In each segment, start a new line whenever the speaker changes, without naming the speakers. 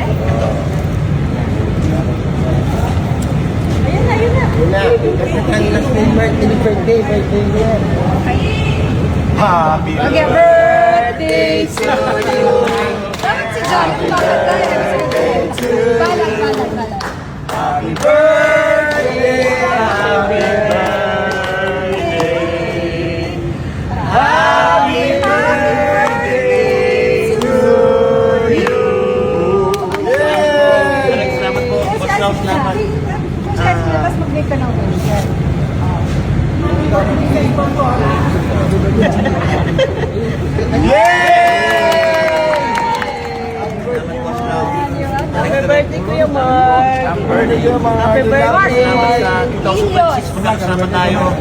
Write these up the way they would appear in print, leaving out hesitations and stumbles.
Ayun na. Birthday yan. Happy birthday to you.
Bakit si John? Balag.
Happy birthday, happy birthday. Happy birthday to you. Yay! Salamat po. Salamat.
Tapos mag-make ka ng version.
Happy birthday, Kuya Mark! Happy birthday, Kuya Mark! Happy birthday! Salamat tayo!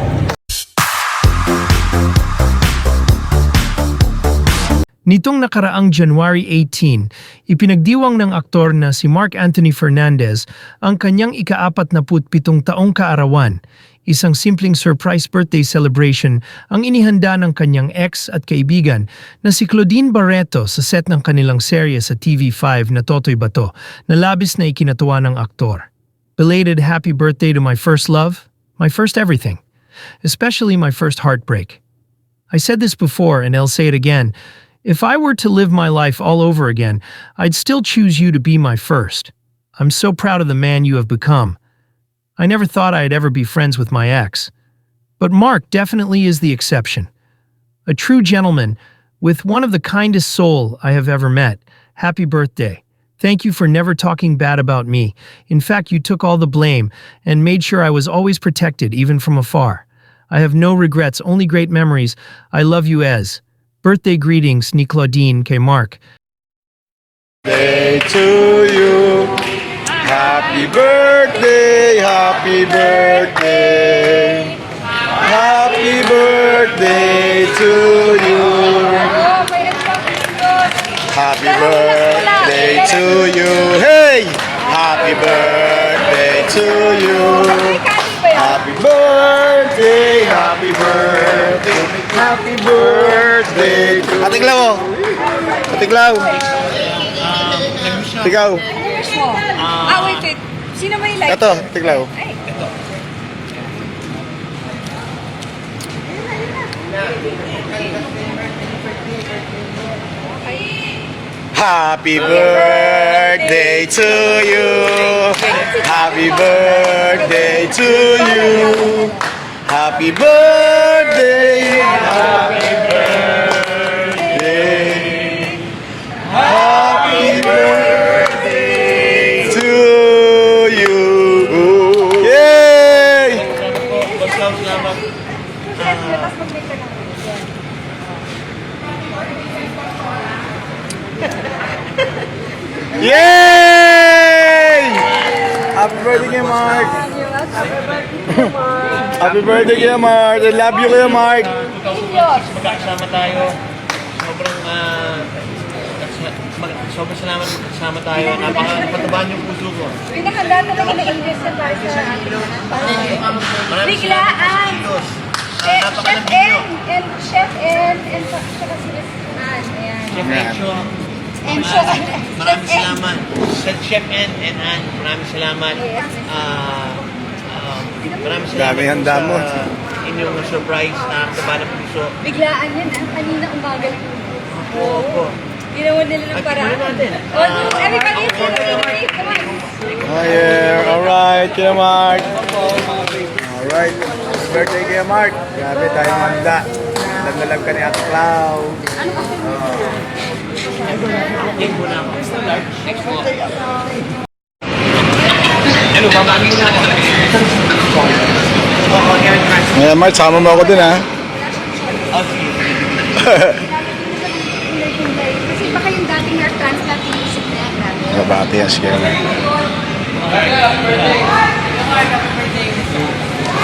Nitong nakaraang January 18, ipinagdiwang ng aktor na si Mark Anthony Fernandez ang kanyang ika-47 taong kaarawan. Isang simpleng surprise birthday celebration ang inihanda ng kanyang ex at kaibigan na si Claudine Barreto sa set ng kanilang serye sa TV5 na Totoy Bato na labis na ikinatuwa ng aktor. Belated happy birthday to my first love, my first everything, especially my first heartbreak. I said this before and I'll say it again. If I were to live my life all over again, I'd still choose you to be my first. I'm so proud of the man you have become. I never thought I'd ever be friends with my ex. But Mark definitely is the exception. A true gentleman, with one of the kindest soul I have ever met. Happy birthday. Thank you for never talking bad about me. In fact, you took all the blame and made sure I was always protected, even from afar. I have no regrets, only great memories. I love you as. Birthday greetings ni Claudine kay Mark.
Day to you. Happy birthday, happy birthday. Happy birthday to you. Happy birthday to you. Hey! Happy birthday to you. Happy birthday, happy birthday. Happy birthday to you. Atiglaw mo. Atiglaw. Ikaw.
Wait. Sino may like?
Ito, tiglaw.
Ay.
Happy birthday to you. Happy birthday to you. Happy birthday. Happy birthday. Happy birthday to you. Yay! Yay! Happy birthday kay Mark. Happy birthday kay Mark. I love you kay Mark.
Magkakasama tayo. Sobrang salamat magkakasama tayo. Napatabahan yung puso ko.
Pinakanda talaga na English na tayo sa atin. Biglaan! Chef and saka si Ann. Ayan.
Maraming salamat. Chef and Ann, maraming salamat. Maraming salamat
Dami handa mo.
sa inyong surprise na taba ng puso.
Biglaan yan, kanina umaga lang.
Opo.
Ginawa nila ng paraan. Everybody, come on.
Oh yeah, alright kay Mark. Alright, happy birthday kay Mark. Grabe tayong handa. Naglalag ka ni Ate Clau. Ngayon Mark, sama mo ako dun ha.
Kasi baka yung dating hair transplant inisip na yan natin.
Nabati yan siya.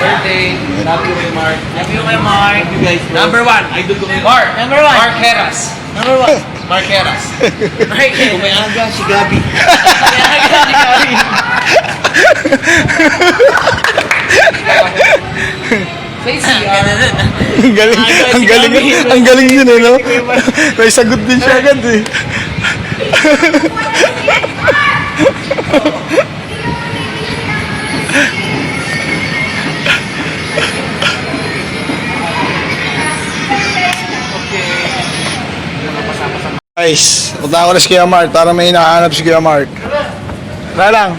Birthday. Love you kay Mark. Love you kay Mark. You guys. Number one. Idol ko kay Mark. Number one. Mark Heras. Number one. Mark Heras. Right. Kung may aga si Gabi. May aga si Gabi.
Ang galing din eh, no? May sagot din siya agad eh. Punta ko na si Kuya Mark para may hinahanap si Kuya Mark. Tara lang.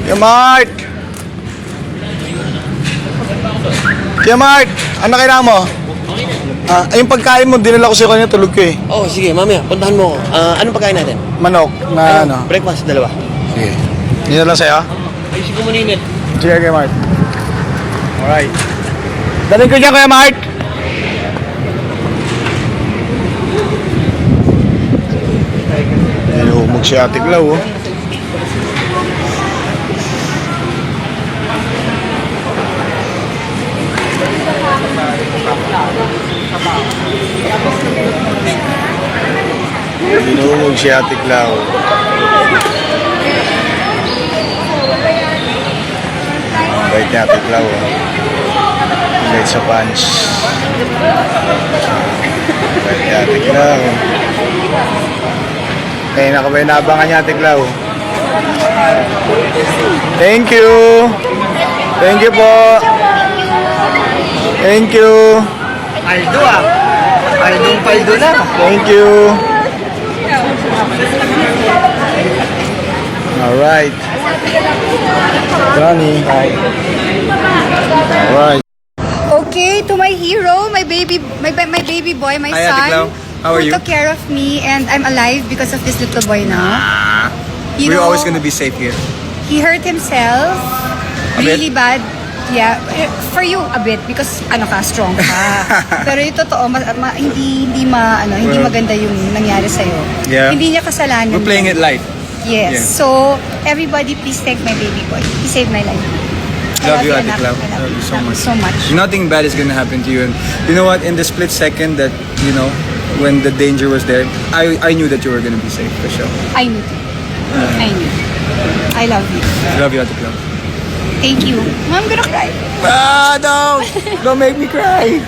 Kuya Mark! Kuya Mark! Ano kailangan mo? Yung pagkain mo, dinala ko sa'yo kanina, tulog ko eh.
Oh, sige, mamaya, puntahan mo ko. Anong pagkain natin?
Manok na ano.
Breakfast, dalawa.
Sige. Dinala sa'yo?
Ayusin ko muna init.
Sige, Kuya Mark. Alright. Daling ko dyan, Kuya Mark! Ay, humog si Ate Clau, oh. Hinuhumog si Ate Clau. Bait ni Ate Clau, oh. Bait sa punch. Bait ni Ate Clau. Kaya na ka ba yung naabangan niya, Ate Clau? Thank you! Thank you po! Thank you!
Paldo Paldo na.
Thank you! Alright. Johnny. Alright.
Okay, to my hero, my baby boy, my
Hi, Ate
son.
Clau. How are
who
you?
took care of me, and I'm alive because of this little boy now. You
We're
know,
always gonna be safe here.
He hurt himself really bad. Yeah, for you a bit because strong ka. Pero yung totoo, hindi
Well,
maganda yung nangyari sa
Yeah.
Hindi niya kasalanan.
We're playing it light.
Yes.
Yeah.
So, everybody please thank my baby boy. He saved my life. I
Love you, Ate
anak.
Clau.
I
Love you so much.
So much.
Nothing bad is gonna happen to you. And you know what? In the split second that, when the danger was there, I knew that you were gonna be safe for sure.
I knew. I knew. I love you.
Love you, Ate Clau.
Thank you. I'm gonna cry.
No! Don't make me cry.